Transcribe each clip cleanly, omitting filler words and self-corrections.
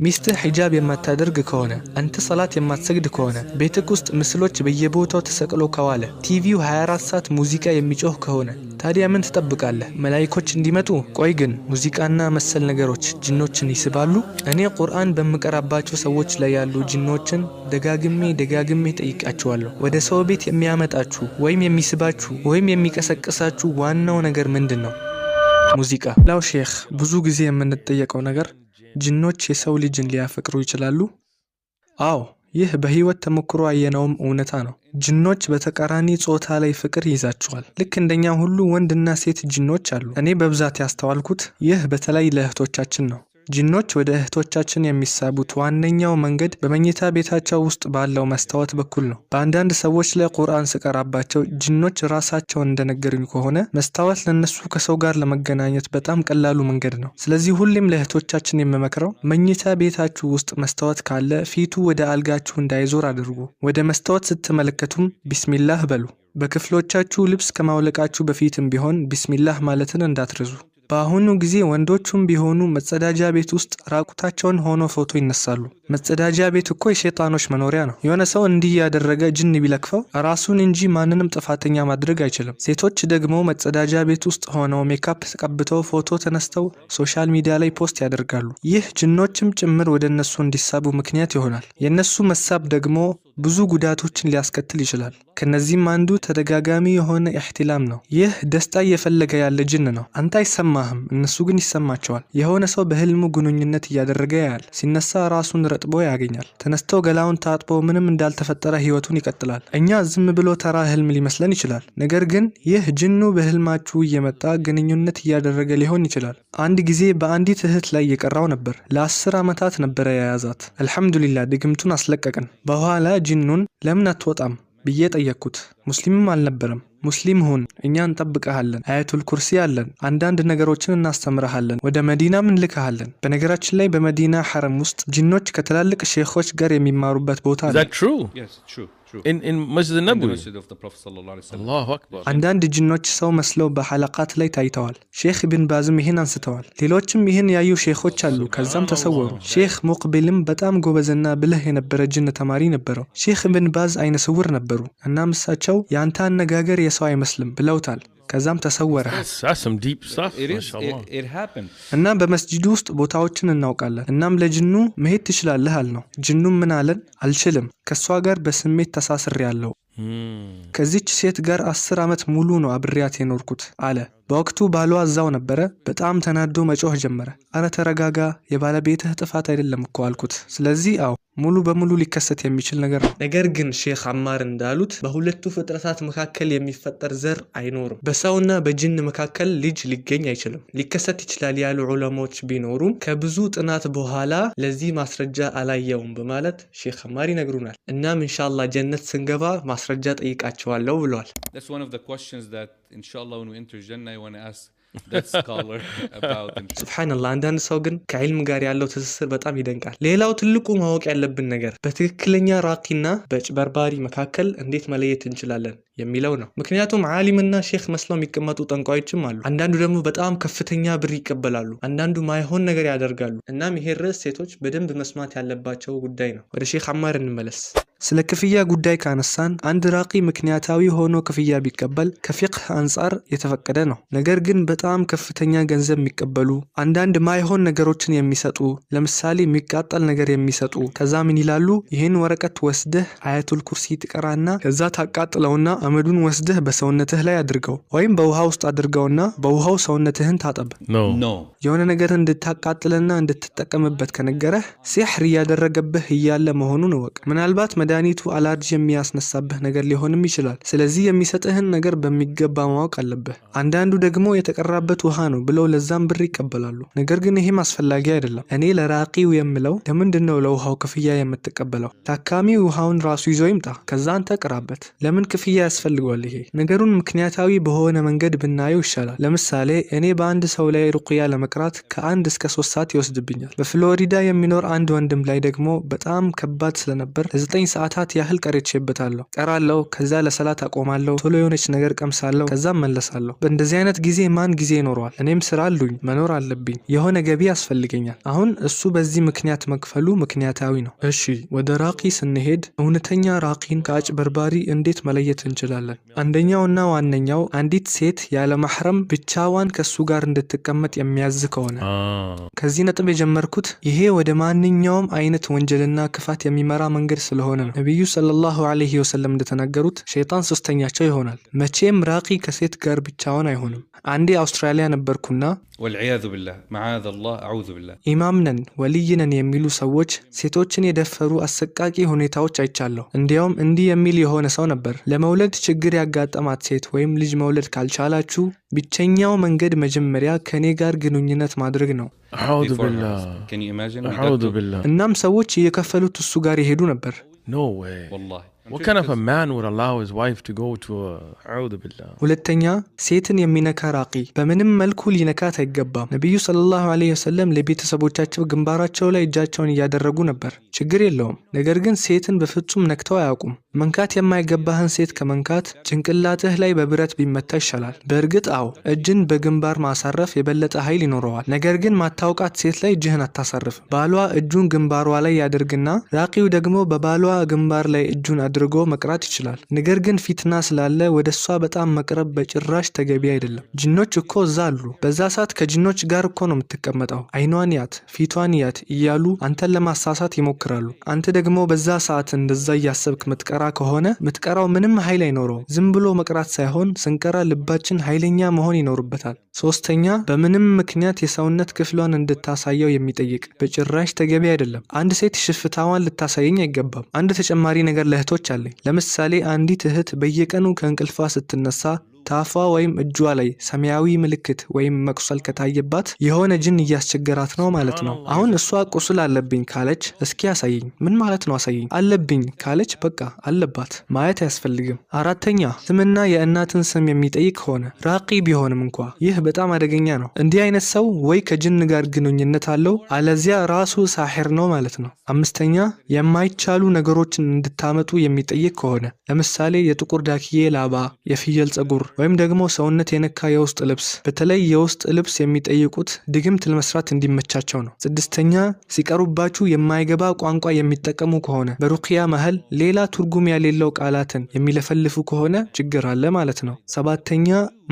ሚስትህ ሒጃብ የማታደርግ ከሆነ፣ አንተ ሰላት የማትሰግድ ከሆነ፣ ቤትክ ውስጥ ምስሎች በየቦታው ተሰቅሎ ከዋለ፣ ቲቪው 24 ሰዓት ሙዚቃ የሚጮህ ከሆነ ታዲያ ምን ትጠብቃለህ? መላእክቶች እንዲመጡ? ቆይ ግን ሙዚቃና መሰል ነገሮች ጂኖችን ይስባሉ? እኔ ቁርአን በመቀራባቸው ሰዎች ላይ ያሉ ጂኖችን ደጋግሜ ጠይቃቸዋለሁ። ወደ ሰው ቤት የሚያመጣችሁ ወይም የሚስባችሁ ወይም የሚቀሰቅሳችሁ ዋናው ነገር ምንድነው? ሙዚቃ። ላው ሼክ ብዙ ጊዜ የምንጠየቀው ነገር ጂኖች የሰው ልጅን ሊያፈቅሩ ይችላሉ? አዎ፣ ይህ በህይወት ተሞክሮ ያየነውም እውነታ ነው። ጂኖች በተቃራኒ ጾታ ላይ ፍቅር ይዛቸዋል። ልክ እንደኛ ሁሉ ወንድና ሴት ጂኖች አሉ። እኔ በብዛት ያስተዋልኩት ይህ በተለይ ለእህቶቻችን ነው። ጂኖች ወደ እህቶቻችን የሚሳቡት ዋነኛው መንገድ በመኝታ ቤታቸው ውስጥ ባለው መስታወት በኩል ነው። በአንዳንድ ሰዎች ላይ ቁርአን ስቀራባቸው ጂኖች ራሳቸውን እንደነገሩኝ ከሆነ መስታወት ለነሱ ከሰው ጋር ለመገናኘት በጣም ቀላሉ መንገድ ነው። ስለዚህ ሁሌም ለእህቶቻችን የምመክረው መኝታ ቤታችሁ ውስጥ መስታወት ካለ ፊቱ ወደ አልጋችሁ እንዳይዞር አድርጉ። ወደ መስታወት ስትመለከቱም ቢስሚላህ በሉ። በክፍሎቻችሁ ልብስ ከማውለቃችሁ በፊትም ቢሆን ቢስሚላህ ማለትን እንዳትረሱ። በአሁኑ ጊዜ ወንዶቹም ቢሆኑ መጸዳጃ ቤት ውስጥ ራቁታቸውን ሆኖ ፎቶ ይነሳሉ። መጸዳጃ ቤት እኮ የሸይጣኖች መኖሪያ ነው። የሆነ ሰው እንዲህ ያደረገ ጅን ቢለክፈው ራሱን እንጂ ማንንም ጥፋተኛ ማድረግ አይችልም። ሴቶች ደግሞ መጸዳጃ ቤት ውስጥ ሆነው ሜካፕ ተቀብተው ፎቶ ተነስተው ሶሻል ሚዲያ ላይ ፖስት ያደርጋሉ። ይህ ጅኖችም ጭምር ወደ እነሱ እንዲሳቡ ምክንያት ይሆናል። የእነሱ መሳብ ደግሞ ብዙ ጉዳቶችን ሊያስከትል ይችላል። ከነዚህም አንዱ ተደጋጋሚ የሆነ ኢህቲላም ነው። ይህ ደስታ እየፈለገ ያለ ጅን ነው። አንተ አይሰማህም፣ እነሱ ግን ይሰማቸዋል። የሆነ ሰው በህልሙ ግንኙነት እያደረገ ያያል። ሲነሳ ራሱን ረጥቦ ያገኛል። ተነስተው ገላውን ታጥቦ ምንም እንዳልተፈጠረ ህይወቱን ይቀጥላል። እኛ ዝም ብሎ ተራ ህልም ሊመስለን ይችላል። ነገር ግን ይህ ጅኑ በህልማችሁ እየመጣ ግንኙነት እያደረገ ሊሆን ይችላል። አንድ ጊዜ በአንዲት እህት ላይ እየቀራው ነበር። ለ10 ዓመታት ነበረ የያዛት። አልሐምዱሊላህ ድግምቱን አስለቀቀን። በኋላ ጂኑን ለምን አትወጣም ብዬ ጠየቅኩት። ሙስሊምም አልነበረም። ሙስሊም ሁን፣ እኛ እንጠብቀሃለን፣ አያቱል ኩርሲ አለን፣ አንዳንድ ነገሮችን እናስተምረሃለን፣ ወደ መዲናም እንልከሃለን። በነገራችን ላይ በመዲና ሐረም ውስጥ ጂኖች ከትላልቅ ሼኾች ጋር የሚማሩበት ቦታ ነው። in Masjid al-Nabawi, Masjid of the Prophet sallallahu alaihi wasallam. Allahu akbar. አንዳንድ ጂኖች ሰው መስለው በሐለቃት ላይ ታይተዋል። ሼክ ኢብን ባዝም ይህን አንስተዋል። ሌሎችም ይህን ያዩ ሼኾች አሉ። ከዛም ተሰወሩ። ሼክ ሙቅቢልም በጣም ጎበዝና ብልህ የነበረ ጅን ተማሪ ነበረው። ሼክ ኢብን ባዝ አይነ ስውር ነበሩ። እናም እሳቸው ያንተ አነጋገር የሰው አይመስልም ብለውታል። ከዛም ተሰወረ። እና በመስጂዱ ውስጥ ቦታዎችን እናውቃለን። እናም ለጅኑ መሄድ ትችላለህ አልነው። ጅኑም ምን አለን? አልችልም፣ ከሷ ጋር በስሜት ተሳስሬያለሁ። ከዚች ሴት ጋር 10 ዓመት ሙሉ ነው አብሬያት የኖርኩት አለ። በወቅቱ ባሏ እዛው ነበረ። በጣም ተናዶ መጮህ ጀመረ። አረ ተረጋጋ፣ የባለቤትህ ጥፋት አይደለም እኮ አልኩት። ስለዚህ ሙሉ በሙሉ ሊከሰት የሚችል ነገር ነው። ነገር ግን ሼክ አማር እንዳሉት በሁለቱ ፍጥረታት መካከል የሚፈጠር ዘር አይኖርም። በሰውና በጅን መካከል ልጅ ሊገኝ አይችልም። ሊከሰት ይችላል ያሉ ዑለሞች ቢኖሩም ከብዙ ጥናት በኋላ ለዚህ ማስረጃ አላየውም በማለት ሼክ አማር ይነግሩናል። እናም ኢንሻአላህ ጀነት ስንገባ ማስረጃ ጠይቃቸዋለሁ ብለዋል። That's one of the questions that inshallah when we enter Jannah I want to ask that scholar about. ሱብሃንአላህ አንዳንድ ሰው ግን ከዕልም ጋር ያለው ትስስር በጣም ይደንቃል። ሌላው ትልቁ ማወቅ ያለብን ነገር በትክክለኛ ራቂና በጭበርባሪ መካከል እንዴት መለየት እንችላለን የሚለው ነው። ምክንያቱም ዓሊምና ሼክ መስለው የሚቀመጡ ጠንቋዮችም አሉ። አንዳንዱ ደግሞ በጣም ከፍተኛ ብር ይቀበላሉ። አንዳንዱ ማይሆን ነገር ያደርጋሉ። እናም ይሄ ርዕስ ሴቶች በደንብ መስማት ያለባቸው ጉዳይ ነው። ወደ ሼክ አማር እንመለስ። ስለ ክፍያ ጉዳይ ካነሳን አንድ ራቂ ምክንያታዊ ሆኖ ክፍያ ቢቀበል ከፊቅህ አንጻር የተፈቀደ ነው። ነገር ግን በጣም ከፍተኛ ገንዘብ የሚቀበሉ አንዳንድ ማይሆን ነገሮችን የሚሰጡ ለምሳሌ የሚቃጠል ነገር የሚሰጡ ከዛ ምን ይላሉ? ይህን ወረቀት ወስደህ አያቱል ኩርሲ ትቀራና ከዛ ታቃጥለውና አመዱን ወስደህ በሰውነትህ ላይ አድርገው ወይም በውሃ ውስጥ አድርገውና በውሃው ሰውነትህን ታጠብ። No. የሆነ ነገር እንድታቃጥልና እንድትጠቀምበት ከነገረህ ሲሕር እያደረገብህ እያለ መሆኑን እወቅ። ምናልባት መድኃኒቱ አላርጂ የሚያስነሳብህ ነገር ሊሆንም ይችላል። ስለዚህ የሚሰጥህን ነገር በሚገባ ማወቅ አለብህ። አንዳንዱ ደግሞ የተቀራበት ውሃ ነው ብለው ለዛም ብር ይቀበላሉ። ነገር ግን ይሄም አስፈላጊ አይደለም። እኔ ለራቂው የምለው ለምንድነው ለውሃው ክፍያ የምትቀበለው? ታካሚው ውሃውን ራሱ ይዞ ይምጣ፣ ከዛ አንተ ቅራበት። ለምን ክፍያ ያስፈልገዋል? ይሄ ነገሩን ምክንያታዊ በሆነ መንገድ ብናየው ይሻላል። ለምሳሌ እኔ በአንድ ሰው ላይ ሩቅያ ለመቅራት ከ1 እስከ 3 ሰዓት ይወስድብኛል። በፍሎሪዳ የሚኖር አንድ ወንድም ላይ ደግሞ በጣም ከባድ ስለነበር ለ9 ለሰዓታት ያህል ቀርቼበታለሁ። ቀራለሁ፣ ከዛ ለሰላት አቆማለሁ፣ ቶሎ የሆነች ነገር ቀምሳለሁ፣ ከዛም መለሳለሁ። በእንደዚህ አይነት ጊዜ ማን ጊዜ ይኖረዋል? እኔም ስራ አሉኝ፣ መኖር አለብኝ፣ የሆነ ገቢ ያስፈልገኛል። አሁን እሱ በዚህ ምክንያት መክፈሉ ምክንያታዊ ነው። እሺ ወደ ራቂ ስንሄድ እውነተኛ ራቂን ከአጭበርባሪ እንዴት መለየት እንችላለን? አንደኛውና ዋነኛው አንዲት ሴት ያለ ማህረም ብቻዋን ከሱ ጋር እንድትቀመጥ የሚያዝ ከሆነ። ከዚህ ነጥብ የጀመርኩት ይሄ ወደ ማንኛውም አይነት ወንጀልና ክፋት የሚመራ መንገድ ስለሆነ ነው። ነብዩ ሰለላሁ ዐለይሂ ወሰለም እንደተናገሩት ሸይጣን ሶስተኛቸው ይሆናል። መቼም ራቂ ከሴት ጋር ብቻውን አይሆንም። አንዴ አውስትራሊያ ነበርኩና والعياذ بالله معاذ الله أعوذ بالله ኢማም ነን ወልይ ነን የሚሉ ሰዎች ሴቶችን የደፈሩ አሰቃቂ ሁኔታዎች አይቻለሁ። እንዲያውም እንዲህ የሚል የሆነ ሰው ነበር፣ ለመውለድ ችግር ያጋጠማት ሴት ወይም ልጅ መውለድ ካልቻላችሁ ብቸኛው መንገድ መጀመሪያ ከኔ ጋር ግንኙነት ማድረግ ነው። أعوذ بالله. Can you imagine? أعوذ بالله. እናም ሰዎች እየከፈሉት እሱ ጋር ይሄዱ ነበር። No way. والله. What kind of a man would allow his wife to go to a... أعوذ بالله. ሁለተኛ ሴትን የሚነካ ራቂ በምንም መልኩ ሊነካት አይገባም። ነብዩ ሰለላሁ ዐለይሂ ወሰለም ለቤተሰቦቻቸው ግንባራቸው ላይ እጃቸውን እያደረጉ ነበር። ችግር የለውም። ነገር ግን ሴትን በፍጹም ነክተው አያውቁም። መንካት የማይገባህን ሴት ከመንካት ጭንቅላትህ ላይ በብረት ቢመታ ይሻላል። በእርግጥ አዎ እጅን በግንባር ማሳረፍ የበለጠ ኃይል ይኖረዋል። ነገር ግን ማታውቃት ሴት ላይ እጅህን አታሳርፍ። ባሏ እጁን ግንባሯ ላይ ያደርግና ራቂው ደግሞ በባሏ ግንባር ላይ እጁን አድርጎ መቅራት ይችላል። ነገር ግን ፊትና ስላለ ወደሷ በጣም መቅረብ በጭራሽ ተገቢ አይደለም። ጅኖች እኮ እዛ አሉ። በዛ ሰዓት ከጅኖች ጋር እኮ ነው የምትቀመጠው። አይኗን ያት፣ ፊቷን ያት እያሉ አንተን ለማሳሳት ይሞክራሉ። አንተ ደግሞ በዛ ሰዓት እንደዛ እያሰብክ ምትቀራ ከሆነ ምትቀራው ምንም ኃይል አይኖረው። ዝም ብሎ መቅራት ሳይሆን ስንቀራ ልባችን ኃይለኛ መሆን ይኖርበታል። ሶስተኛ በምንም ምክንያት የሰውነት ክፍሏን እንድታሳየው የሚጠይቅ በጭራሽ ተገቢ አይደለም። አንድ ሴት ሽፍታዋን ልታሳየኝ አይገባም። አንድ ተጨማሪ ነገር ለእህቶች አለኝ። ለምሳሌ አንዲት እህት በየቀኑ ከእንቅልፏ ስትነሳ ታፏ ወይም እጇ ላይ ሰማያዊ ምልክት ወይም መቁሰል ከታየባት የሆነ ጅን እያስቸገራት ነው ማለት ነው። አሁን እሷ ቁስል አለብኝ ካለች እስኪ አሳየኝ። ምን ማለት ነው አሳየኝ? አለብኝ ካለች በቃ አለባት፣ ማየት አያስፈልግም። አራተኛ ስምና የእናትን ስም የሚጠይቅ ሆነ ራቂ ቢሆንም እንኳ ይህ በጣም አደገኛ ነው። እንዲህ አይነት ሰው ወይ ከጅን ጋር ግንኙነት አለው አለዚያ ራሱ ሳሒር ነው ማለት ነው። አምስተኛ የማይቻሉ ነገሮችን እንድታመጡ የሚጠይቅ ከሆነ ለምሳሌ የጥቁር ዳክዬ ላባ፣ የፍየል ጸጉር ወይም ደግሞ ሰውነት የነካ የውስጥ ልብስ። በተለይ የውስጥ ልብስ የሚጠይቁት ድግምት ለመስራት እንዲመቻቸው ነው። ስድስተኛ ሲቀሩባችሁ የማይገባ ቋንቋ የሚጠቀሙ ከሆነ በሩቅያ መሃል ሌላ ትርጉም የሌለው ቃላትን የሚለፈልፉ ከሆነ ችግር አለ ማለት ነው። ሰባተኛ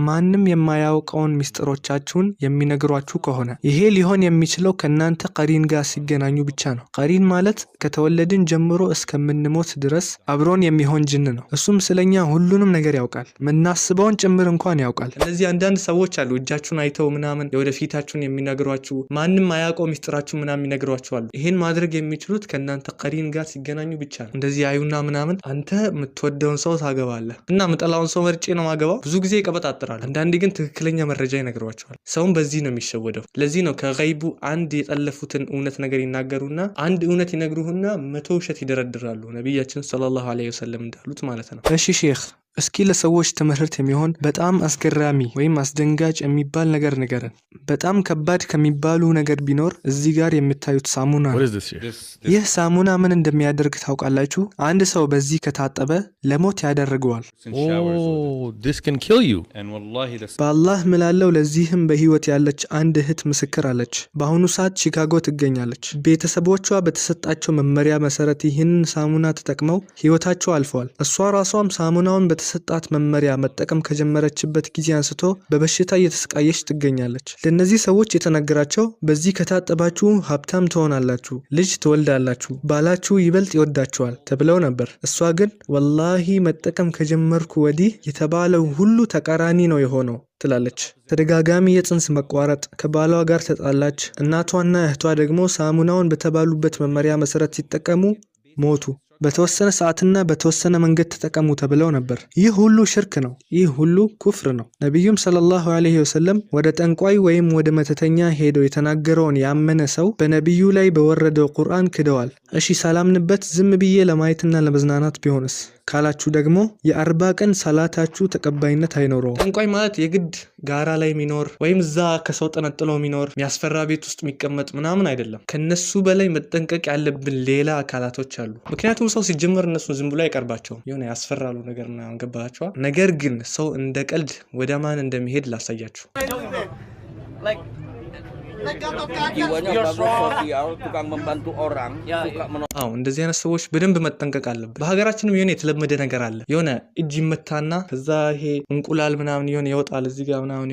ማንም የማያውቀውን ሚስጥሮቻችሁን የሚነግሯችሁ ከሆነ ይሄ ሊሆን የሚችለው ከናንተ ቀሪን ጋር ሲገናኙ ብቻ ነው። ቀሪን ማለት ከተወለድን ጀምሮ እስከምንሞት ድረስ አብሮን የሚሆን ጅን ነው። እሱም ስለኛ ሁሉንም ነገር ያውቃል። ምናስበውን ጭምር እንኳን ያውቃል። እነዚህ አንዳንድ ሰዎች አሉ እጃችሁን አይተው ምናምን የወደፊታችሁን የሚነግሯችሁ ማንም አያውቀው ሚስጥራችሁ ምናምን ይነግሯችሁ አሉ። ይሄን ማድረግ የሚችሉት ከናንተ ቀሪን ጋር ሲገናኙ ብቻ ነው። እንደዚህ አዩና ምናምን አንተ የምትወደውን ሰው ታገባለህ እና ምጠላውን ሰው መርጬ ነው ማገባው። ብዙ ጊዜ ይቀበጣጥራል። አንዳንዴ ግን ትክክለኛ መረጃ ይነግሯቸዋል። ሰውን በዚህ ነው የሚሸወደው። ለዚህ ነው ከገይቡ አንድ የጠለፉትን እውነት ነገር ይናገሩና አንድ እውነት ይነግሩህና 100 ውሸት ይደረድራሉ። ነብያችን ሰለላሁ ዐለይሂ ወሰለም እንዳሉት ማለት ነው። እሺ ሼክ እስኪ ለሰዎች ትምህርት የሚሆን በጣም አስገራሚ ወይም አስደንጋጭ የሚባል ነገር ንገረን። በጣም ከባድ ከሚባሉ ነገር ቢኖር እዚህ ጋር የምታዩት ሳሙና ነው። ይህ ሳሙና ምን እንደሚያደርግ ታውቃላችሁ? አንድ ሰው በዚህ ከታጠበ ለሞት ያደርገዋል። This can kill you. በአላህ ምላለው ለዚህም በህይወት ያለች አንድ እህት ምስክር አለች። በአሁኑ ሰዓት ቺካጎ ትገኛለች። ቤተሰቦቿ በተሰጣቸው መመሪያ መሰረት ይህንን ሳሙና ተጠቅመው ህይወታቸው አልፈዋል። እሷ ራሷም ሳሙናውን በተሰጣት መመሪያ መጠቀም ከጀመረችበት ጊዜ አንስቶ በበሽታ እየተሰቃየች ትገኛለች። ለነዚህ ሰዎች የተነገራቸው በዚህ ከታጠባችሁ ሀብታም ትሆናላችሁ፣ ልጅ ትወልዳላችሁ፣ ባላችሁ ይበልጥ ይወዳችኋል ተብለው ነበር። እሷ ግን ወላሂ መጠቀም ከጀመርኩ ወዲህ የተባለው ሁሉ ተቃራኒ ነው የሆነው ትላለች። ተደጋጋሚ የጽንስ መቋረጥ፣ ከባሏ ጋር ተጣላች። እናቷና እህቷ ደግሞ ሳሙናውን በተባሉበት መመሪያ መሰረት ሲጠቀሙ ሞቱ። በተወሰነ ሰዓትና በተወሰነ መንገድ ተጠቀሙ ተብለው ነበር። ይህ ሁሉ ሽርክ ነው። ይህ ሁሉ ኩፍር ነው። ነቢዩም ሰለላሁ ዐለይሂ ወሰለም ወደ ጠንቋይ ወይም ወደ መተተኛ ሄዶ የተናገረውን ያመነ ሰው በነቢዩ ላይ በወረደው ቁርአን ክደዋል። እሺ ሳላምንበት ዝም ብዬ ለማየትና ለመዝናናት ቢሆንስ ካላችሁ ደግሞ የ40 ቀን ሰላታችሁ ተቀባይነት አይኖረው። ጠንቋይ ማለት የግድ ጋራ ላይ ሚኖር ወይም እዛ ከሰው ተነጥሎ ሚኖር የሚያስፈራ ቤት ውስጥ የሚቀመጥ ምናምን አይደለም። ከነሱ በላይ መጠንቀቅ ያለብን ሌላ አካላቶች አሉ። ምክንያቱም ሰው ሲጀመር እነሱ ዝም ብሎ አይቀርባቸው የሆነ ያስፈራሉ ነገርና አንገባቸው ነገር ግን ሰው እንደ ቀልድ ወደ ማን እንደሚሄድ ላሳያችሁ jiwanya bagus sosial tukang membantu orang suka አዎ እንደዚህ አይነት ሰዎች በደንብ መጠንቀቅ አለበት በሀገራችንም የሆነ የተለመደ ነገር አለ የሆነ እጅ ይመታና ከዛ ይሄ እንቁላል ምናምን የሆነ ይወጣል እዚህ ጋር ምናምን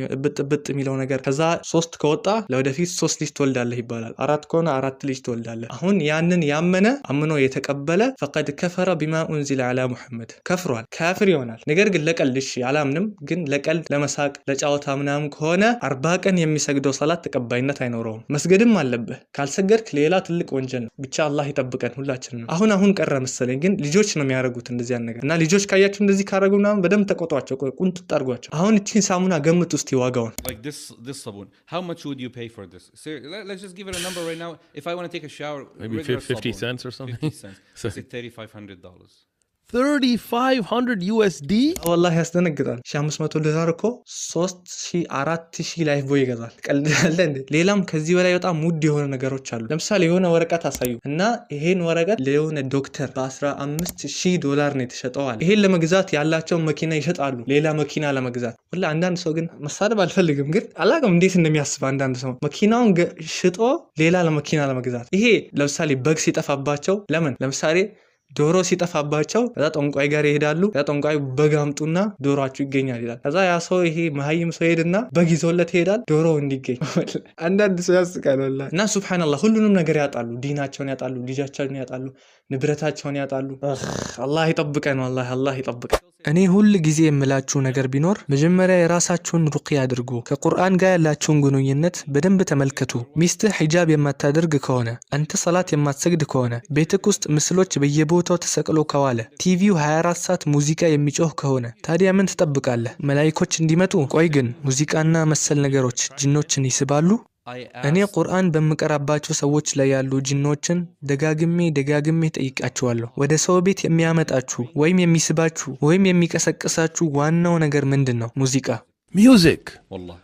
ብጥ የሚለው ነገር ከዛ 3 ከወጣ ለወደፊት 3 ልጅ ትወልዳለህ ይባላል 4 ከሆነ 4 ልጅ ትወልዳለህ አሁን ያንን ያመነ አምኖ የተቀበለ فقد كفر بما انزل على محمد ከፍሯል ካፍር ይሆናል ነገር ግን ለቀልሽ ያላምንም ግን ለቀልድ ለመሳቅ ለጫወታ ምናምን ከሆነ 40 ቀን የሚሰግደው ሰላት ተቀባይነት አይኖረውም መስገድም አለበት ካልሰገድክ ሌላ ትልቅ ወንጀል ነው ብቻ አላህ ይጠብቀን ሁላችንም አሁን ቀረ መሰለኝ ግን ልጆች ነው የሚያረጉት እንደዚህ ያን ነገር እና ልጆች ካያችሁ እንደዚህ ካረጉና በደም ተቆጧቸው ቁንጥጥ አርጓቸው አሁን እቺን ሳሙና ገምት ውስጥ ይዋጋውን like this sabun how much would you pay for this let's just give it a number right now if I want to take a shower maybe 50 cents or something 50 cents it's like $3500 $3,500 USD والله ያስደነግጣል $500 እኮ 3000 ላይፍ ቦይ ይገዛል ቀልዳለ እንዴ ሌላም ከዚህ በላይ በጣም ውድ የሆነ ነገሮች አሉ ለምሳሌ የሆነ ወረቀት አሳዩ እና ይሄን ወረቀት ለሆነ ዶክተር $15000 ነው የተሸጠው ይሄን ለመግዛት ያላቸው መኪና ይሸጣሉ ሌላ መኪና ለመግዛት ወላ አንዳንድ ሰው ግን መሳደብ አልፈልግም ግን አላውቅም እንዴት እንደሚያስብ አንዳንድ ሰው መኪናውን ሽጦ ሌላ ለመኪና ለመግዛት ይሄ ለምሳሌ በግ ሲጠፋባቸው ለምሳሌ ዶሮ ሲጠፋባቸው ከዛ ጠንቋይ ጋር ይሄዳሉ ከዛ ጠንቋይ በግ አምጡና ዶሮአችሁ ይገኛል ይላል ከዛ ያ ሰው ይሄ መሀይም ሰው ሄድና በግ ይዞለት ይሄዳል ዶሮ እንዲገኝ አንዳንድ ሰው ያስቃል ወላሂ እና ሱብሃንአላህ ሁሉንም ነገር ያጣሉ ዲናቸውን ያጣሉ ልጃቸውን ያጣሉ ንብረታቸውን ያጣሉ አላህ ይጠብቀን ወላሂ አላህ ይጠብቀን እኔ ሁሉ ጊዜ የምላችሁ ነገር ቢኖር መጀመሪያ የራሳችሁን ሩቅያ አድርጉ ከቁርአን ጋር ያላችሁን ግንኙነት በደንብ ተመልከቱ ሚስትህ ሒጃብ የማታደርግ ከሆነ አንተ ሰላት የማትሰግድ ከሆነ ቤትክ ውስጥ ምስሎች በየቦታው ተሰቅሎ ከዋለ ቲቪው 24 ሰዓት ሙዚቃ የሚጮህ ከሆነ ታዲያ ምን ትጠብቃለህ መላእክቶች እንዲመጡ ቆይ ግን ሙዚቃና መሰል ነገሮች ጂኖችን ይስባሉ እኔ ቁርአን በመቀራባቸው ሰዎች ላይ ያሉ ጂኖችን ደጋግሜ ጠይቃቸዋለሁ ወደ ሰው ቤት የሚያመጣችሁ ወይም የሚስባችሁ ወይም የሚቀሰቅሳችሁ ዋናው ነገር ምንድነው ሙዚቃ music والله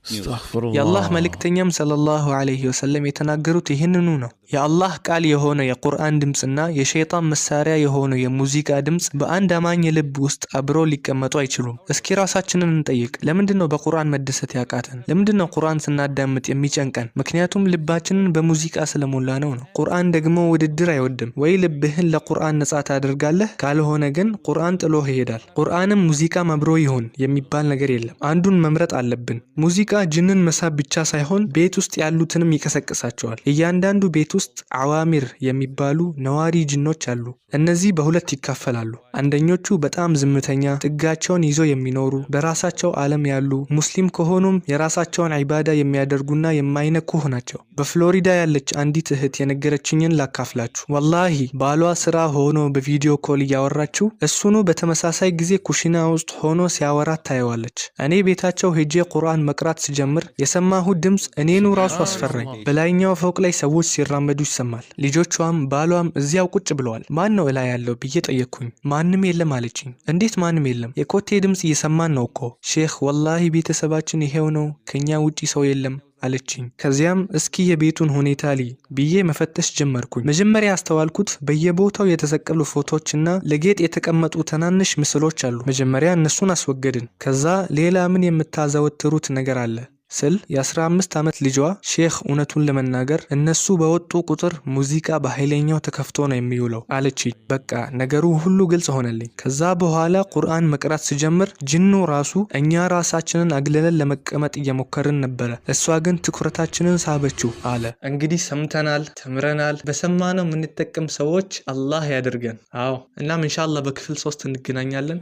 አስተግፊሩላህ የአላህ መልእክተኛም ሰለላሁ ዐለይሂ ወሰለም የተናገሩት ይህንኑ ነው የአላህ ቃል የሆነ የቁርአን ድምጽና የሸይጣን መሳሪያ የሆነ የሙዚቃ ድምጽ በአንድ አማኝ ልብ ውስጥ አብሮ ሊቀመጡ አይችሉም እስኪ ራሳችንን እንጠይቅ ለምንድነው በቁርአን መደሰት ያቃተን ለምንድነው ቁርአን ስናዳምጥ የሚጨንቀን ምክንያቱም ልባችንን በሙዚቃ ስለሞላ ነው ቁርአን ደግሞ ውድድር አይወድም ወይ ልብህን ለቁርአን ነጻ ታደርጋለህ ካልሆነ ግን ቁርአን ጥሎ ይሄዳል ቁርአንም ሙዚቃ አብሮ ይሁን የሚባል ነገር የለም አንዱን መምረጥ አለብን ሙዚቃ ጅንን መሳብ ብቻ ሳይሆን ቤት ውስጥ ያሉትንም ይቀሰቅሳቸዋል እያንዳንዱ ቤት ውስጥ አዋሚር የሚባሉ ነዋሪ ጅኖች አሉ እነዚህ በሁለት ይካፈላሉ አንደኞቹ በጣም ዝምተኛ ጥጋቸውን ይዘው የሚኖሩ በራሳቸው ዓለም ያሉ ሙስሊም ከሆኑም የራሳቸውን ዒባዳ የሚያደርጉና የማይነኩ ናቸው በፍሎሪዳ ያለች አንዲት እህት የነገረችኝን ላካፍላችሁ ወላሂ ባሏ ስራ ሆኖ በቪዲዮ ኮል ያወራችሁ እሱኑ በተመሳሳይ ጊዜ ኩሽና ውስጥ ሆኖ ሲያወራት ታየዋለች እኔ ቤታቸው ሄጄ ቁርአን መቅራት ሲጀምር የሰማሁት ድምጽ እኔኑ ራሱ አስፈራኝ በላይኛው ፎቅ ላይ ሰዎች ሲራመዱ ይሰማል ልጆቿም ባሏም እዚያው ቁጭ ብለዋል ማን ነው ላይ ያለው ብዬ ጠየቅኩኝ ማንንም የለም አለችኝ እንዴት ማንንም የለም የኮቴ ድምጽ እየሰማን ነው እኮ ሼክ ወላሂ ቤተሰባችን ይሄው ነው ከኛ ውጪ ሰው የለም አለችኝ ከዚያም እስኪ የቤቱን ሁኔታ ብዬ መፈተሽ ጀመርኩኝ መጀመሪያ አስተዋልኩት በየቦታው የተሰቀሉ ፎቶዎችና ለጌጥ የተቀመጡ ተናንሽ ምስሎች አሉ መጀመሪያ እነሱን አስወገድን ከዛ ሌላ ምን የምታዘወትሩት ነገር አለ ስል የ15 ዓመት ልጇ ሼክ እውነቱን ለመናገር እነሱ በወጡ ቁጥር ሙዚቃ በኃይለኛው ተከፍቶ ነው የሚውለው አለችኝ በቃ ነገሩ ሁሉ ግልጽ ሆነልኝ ከዛ በኋላ ቁርአን መቅራት ሲጀምር ጅኑ ራሱ እኛ ራሳችንን አግለለን ለመቀመጥ እየሞከርን ነበር እሷ ግን ትኩረታችንን ሳበችው አለ እንግዲህ ሰምተናል ተምረናል በሰማነው የምንጠቀም ሰዎች አላህ ያድርገን አዎ እናም ኢንሻአላህ በክፍል 3 እንገናኛለን